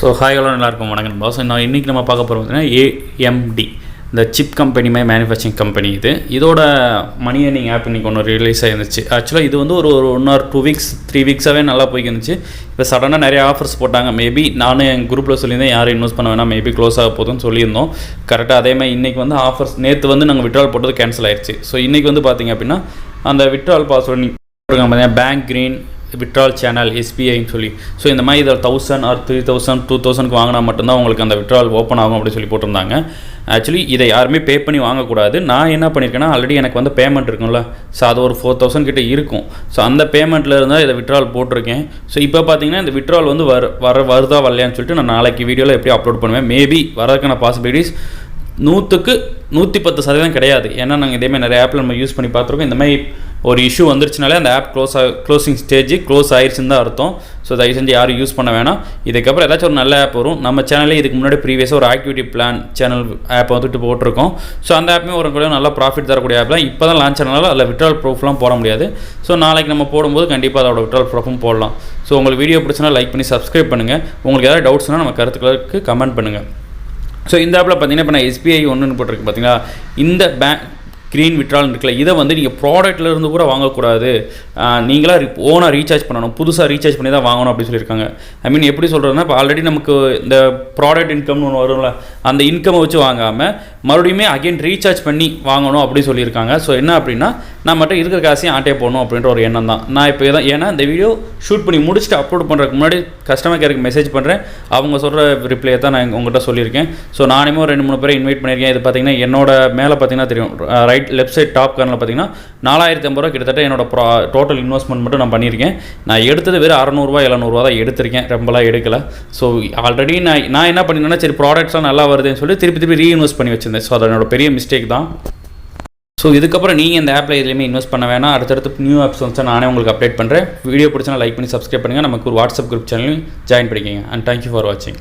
So hi hello எல்லாருக்கும் வணக்கம் pass. நான் இன்றைக்கி நம்ம பார்க்க போகிறோம் பார்த்தீங்கன்னா AMD இந்த சிப் கம்பெனி மாதிரி மேனுஃபேக்சரிங் கம்பெனி இதோட மணி ஏர்னிங் ஆப் இன்றைக்கி ஒன்று ரிலீஸ் ஆகிருந்துச்சு. ஆக்சுவலாக இது வந்து ஒரு 1 or 2 weeks 3 weeks நல்லா போய்க்கிருந்துச்சு. இப்போ சடனாக நிறைய ஆஃபர்ஸ் போட்டாங்க. மேபி நானும் என் குரூப்பில் சொல்லியிருந்தேன் யாரும் இன்வெஸ்ட் பண்ண வேணாம், மேபி க்ளோஸ் ஆக போதுன்னு சொல்லியிருந்தோம். கரெக்டாக அதே மாதிரி இன்றைக்கி வந்து ஆஃபர்ஸ் நேற்று வந்து நாங்கள் விட்ரால் போட்டது கேன்சல் ஆயிடுச்சு. ஸோ இன்றைக்கி வந்து பார்த்திங்க அப்படின்னா அந்த விட்ரால் பாஸ்வேர்டு நீங்கள் பார்த்தீங்கன்னா பேங்க் க்ரீன் விட்ரால் சேனல் SBIன்னு சொல்லி, ஸோ இந்த மாதிரி இதில் 1000 or 3000 2000க்கு வாங்கினா மட்டும்தான் உங்களுக்கு அந்த விட்ரால் ஓப்பன் ஆகும் அப்படின்னு சொல்லி போட்டிருந்தாங்க. ஆக்சுவலி இதை யாருமே பே பண்ணி வாங்கக்கூடாது. நான் என்ன பண்ணியிருக்கேன்னா ஆல்ரெடி எனக்கு வந்து பேமெண்ட் இருக்கும்ல, ஸோ அது ஒரு 4000 கிட்டே இருக்கும். ஸோ அந்த பேமெண்ட்டில் இருந்தால் இதை விட்ரால் போட்டிருக்கேன். ஸோ இப்போ பார்த்தீங்கன்னா இந்த விட்ரால் வந்து வருதா வரலையான்னு சொல்லிட்டு நான் நாளைக்கு வீடியோவில் எப்படி அப்லோட் பண்ணுவேன். மேபி வரதுக்கான பாசிபிலிட்டிஸ் 100க்கு 110% கிடையாது. ஏன்னா நாங்கள் இதேமாதிரி நிறைய ஆப்பில் நம்ம யூஸ் பண்ணி பார்த்துருக்கோம். இந்த மாதிரி ஒரு இஷ்யூ வந்துருச்சுனாலே அந்த ஆப் க்ளோசிங் ஸ்டேஜ் க்ளோஸ் ஆயிடுச்சுன்னு தான் அர்த்தம். ஸோ தயவு செஞ்சு யாரும் யூஸ் பண்ண வேணாம். இதுக்கப்புறம் ஏதாச்சும் ஒரு நல்ல ஆப் வரும். நம்ம சேனலே இதுக்கு முன்னாடி ப்ரீவியஸாக ஒரு ஆக்டிவிட்டி பிளான் சேனல் ஆப் வந்துட்டு போட்டிருக்கோம். ஸோ அந்த ஆப்புமே ஒரு நல்லா ப்ராஃபிட் தரக்கூடிய ஆப்லாம் இப்போ தான் லான்ச் ஆனாலும் அதில் விட்ரால் ப்ரூஃப்லாம் போட முடியாது. ஸோ நாளைக்கு நம்ம போடும்போது கண்டிப்பாக அதோட விட்ரால் ப்ரூஃபும் போடலாம். ஸோ உங்களுக்கு வீடியோ பிடிச்சினா லைக் பண்ணி சப்ஸ்கிரைப் பண்ணுங்கள். உங்களுக்கு ஏதாவது டவுட்ஸ்னால் நம்ம கருத்துக்களுக்கு கமெண்ட் பண்ணுங்கள். ஸோ இந்த ஆப்பில் பார்த்தீங்கன்னா இப்போ நான் SBI ஒன்றுன்னு போட்டிருக்கு பார்த்தீங்களா, இந்த பேங்க் க்ரீன் விட்ரால் இருக்குல்ல, இதை வந்து நீங்கள் ப்ராடக்ட்லேருந்து கூட வாங்கக்கூடாது, நீங்களாக ஓனாக ரீசார்ஜ் பண்ணணும், புதுசாக ரீசார்ஜ் பண்ணி தான் வாங்கணும் அப்படின்னு சொல்லியிருக்காங்க. ஐ மீன் எப்படி சொல்கிறதுனா, இப்போ ஆல்ரெடி நமக்கு இந்த ப்ராடக்ட் இன்கம்னு ஒன்று வரும்ல, அந்த இன்கம்மை வச்சு வாங்காமல் மறுபடியுமே அகைன் ரீசார்ஜ் பண்ணி வாங்கணும் அப்படின்னு சொல்லியிருக்காங்க. ஸோ என்ன அப்படின்னா நான் மட்டும் இருக்கிற காசையும் ஆட்டே போடணும் அப்படின்ற ஒரு எண்ணம் தான். நான் இப்போ தான் ஏன்னா இந்த வீடியோ ஷூட் பண்ணி முடிச்சுட்டு அப்லோட் பண்ணுறதுக்கு முன்னாடி கஸ்டமர் கேருக்கு மெசேஜ் பண்ணுறேன். அவங்க சொல்கிற ரிப்ளையை தான் நான் உங்கள்கிட்ட சொல்லியிருக்கேன். ஸோ நானுமே ஒரு 2-3 பேரை இன்வைட் பண்ணியிருக்கேன். இது பார்த்தீங்கன்னா என்னோட மேலே பார்த்தீங்கன்னா தெரியும், லெஃப்ட் சைட் டாப் கார்னில் பார்த்தீங்கன்னா 4050 ரூபா கிட்டத்தட்ட என்னோட டோட்டல் இன்வெஸ்ட்மெண்ட் மட்டும் நான் பண்ணியிருக்கேன். நான் எடுத்தது வெறும் 600 700 தான் எடுத்திருக்கேன், ரொம்பலாம் எடுக்கலை. ஸோ ஆல்ரெடி நான் என்ன பண்ணியிருந்தேன்னா சரி ப்ராடக்ட்ஸ்லாம் நல்லா வருதுன்னு சொல்லி திருப்பி ரீஇன்வெஸ்ட் பண்ணி வச்சிருந்தேன். ஸோ அது என்னோட பெரிய மிஸ்டேக் தான். ஸோ இதுக்கப்புறம் நீங்கள் இந்த ஆப்பில் எதுலையுமே இன்வெஸ்ட் பண்ண வேணாம். அடுத்தடுத்து நியூ ஆப்ஸ் வந்து நானே உங்களுக்கு அப்டேட் பண்ணுறேன். வீடியோ பிடிச்சா லைக் பண்ணி சப்ஸ்கிரைப் பண்ணுங்கள். நமக்கு ஒரு வாட்ஸ்அப் குரூப் சேனலையும் ஜாயின் பண்ணிக்கோங்க. அண்ட் தேங்க்யூ ஃபார் வாட்சிங்.